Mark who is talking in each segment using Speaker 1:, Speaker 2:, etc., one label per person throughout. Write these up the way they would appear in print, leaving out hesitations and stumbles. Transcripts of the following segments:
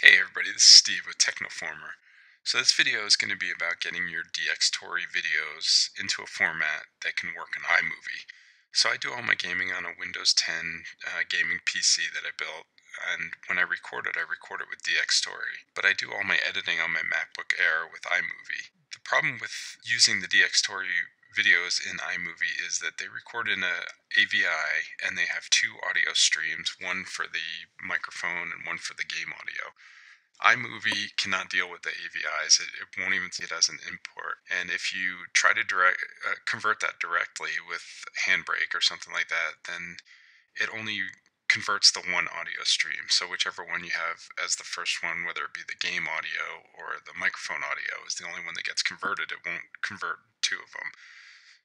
Speaker 1: Hey everybody, this is Steve with Technoformer. So this video is going to be about getting your Dxtory videos into a format that can work on iMovie. So I do all my gaming on a Windows 10 gaming PC that I built, and when I record it with Dxtory. But I do all my editing on my MacBook Air with iMovie. The problem with using the Dxtory videos in iMovie is that they record in a AVI and they have two audio streams, one for the microphone and one for the game audio. iMovie cannot deal with the AVIs. It won't even see it as an import. And if you try to convert that directly with Handbrake or something like that, then it only converts the one audio stream. So whichever one you have as the first one, whether it be the game audio or the microphone audio, is the only one that gets converted. It won't convert two of them.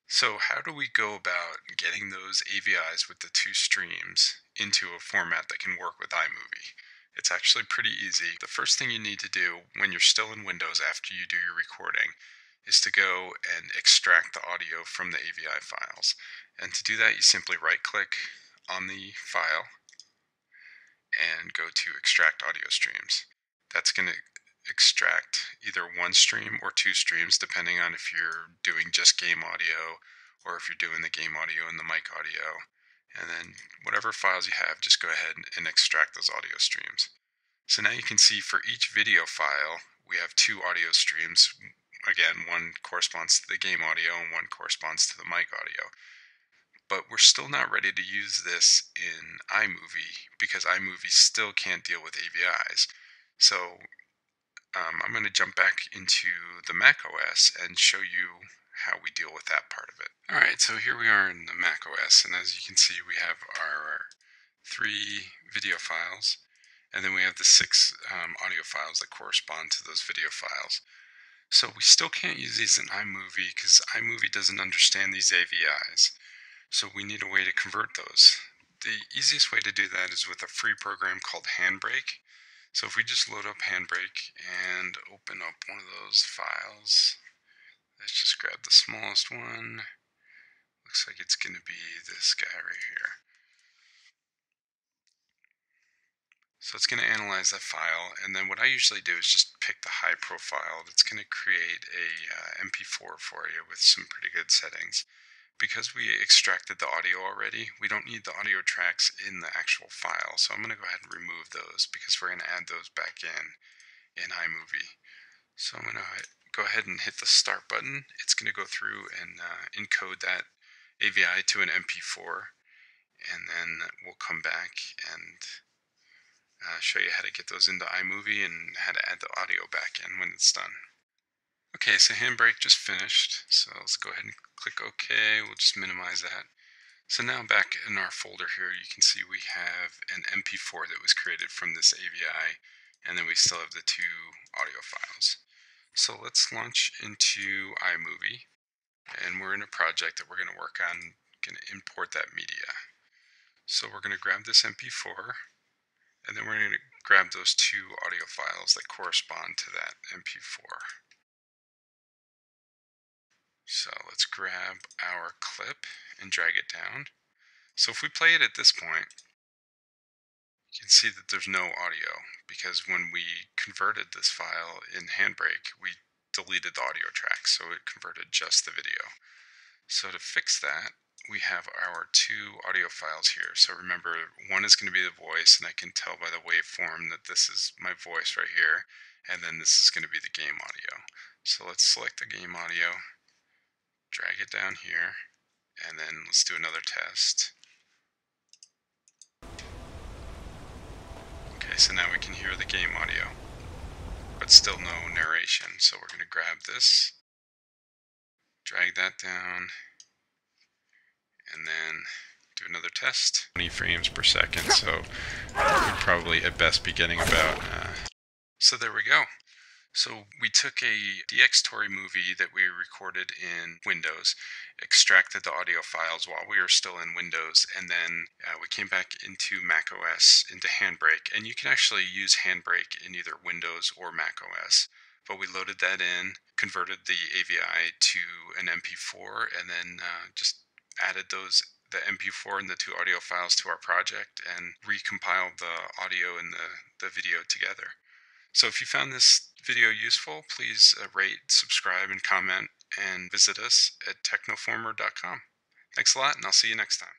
Speaker 1: So how do we go about getting those AVIs with the two streams into a format that can work with iMovie? It's actually pretty easy. The first thing you need to do when you're still in Windows after you do your recording is to go and extract the audio from the AVI files. And to do that, you simply right-click on the file and go to Extract Audio Streams. That's going to extract either one stream or two streams, depending on if you're doing just game audio or if you're doing the game audio and the mic audio. And then whatever files you have, just go ahead and extract those audio streams. So now you can see for each video file, we have two audio streams. Again, one corresponds to the game audio and one corresponds to the mic audio. But we're still not ready to use this in iMovie because iMovie still can't deal with AVIs. So I'm going to jump back into the Mac OS and show you how we deal with that part of it. Alright, so here we are in the Mac OS, and as you can see, we have our three video files, and then we have the six audio files that correspond to those video files. So we still can't use these in iMovie because iMovie doesn't understand these AVIs. So we need a way to convert those. The easiest way to do that is with a free program called Handbrake. So if we just load up Handbrake and open up one of those files, let's just grab the smallest one. Looks like it's going to be this guy right here. So it's going to analyze that file, and then what I usually do is just pick the high profile. That's going to create a MP4 for you with some pretty good settings. Because we extracted the audio already, we don't need the audio tracks in the actual file. So I'm going to go ahead and remove those because we're going to add those back in iMovie. So I'm going to go ahead and hit the start button. It's going to go through and encode that AVI to an MP4, and then we'll come back and show you how to get those into iMovie and how to add the audio back in when it's done. Okay, so Handbrake just finished, so let's go ahead and click OK. We'll just minimize that. So now back in our folder here, you can see we have an MP4 that was created from this AVI, and then we still have the two audio files. So let's launch into iMovie, and we're in a project that we're going to work on, going to import that media. So we're going to grab this MP4, and then we're going to grab those two audio files that correspond to that MP4. So let's grab our clip and drag it down. So if we play it at this point, you can see that there's no audio because when we converted this file in Handbrake, we deleted the audio track, so it converted just the video. So to fix that, we have our two audio files here. So remember, one is going to be the voice, and I can tell by the waveform that this is my voice right here, and then this is going to be the game audio. So let's select the game audio, drag it down here, and then let's do another test. Okay, so now we can hear the game audio, but still no narration. So we're going to grab this, drag that down, and then do another test. 20 frames per second, so we'd probably at best be getting about... So there we go. So we took a Dxtory movie that we recorded in Windows, extracted the audio files while we were still in Windows, and then we came back into Mac OS, into Handbrake, and you can actually use Handbrake in either Windows or Mac OS. But we loaded that in, converted the AVI to an MP4, and then just added the MP4 and the two audio files to our project and recompiled the audio and the video together. So if you found this video useful, please rate, subscribe, and comment, and visit us at technoformer.com. Thanks a lot, and I'll see you next time.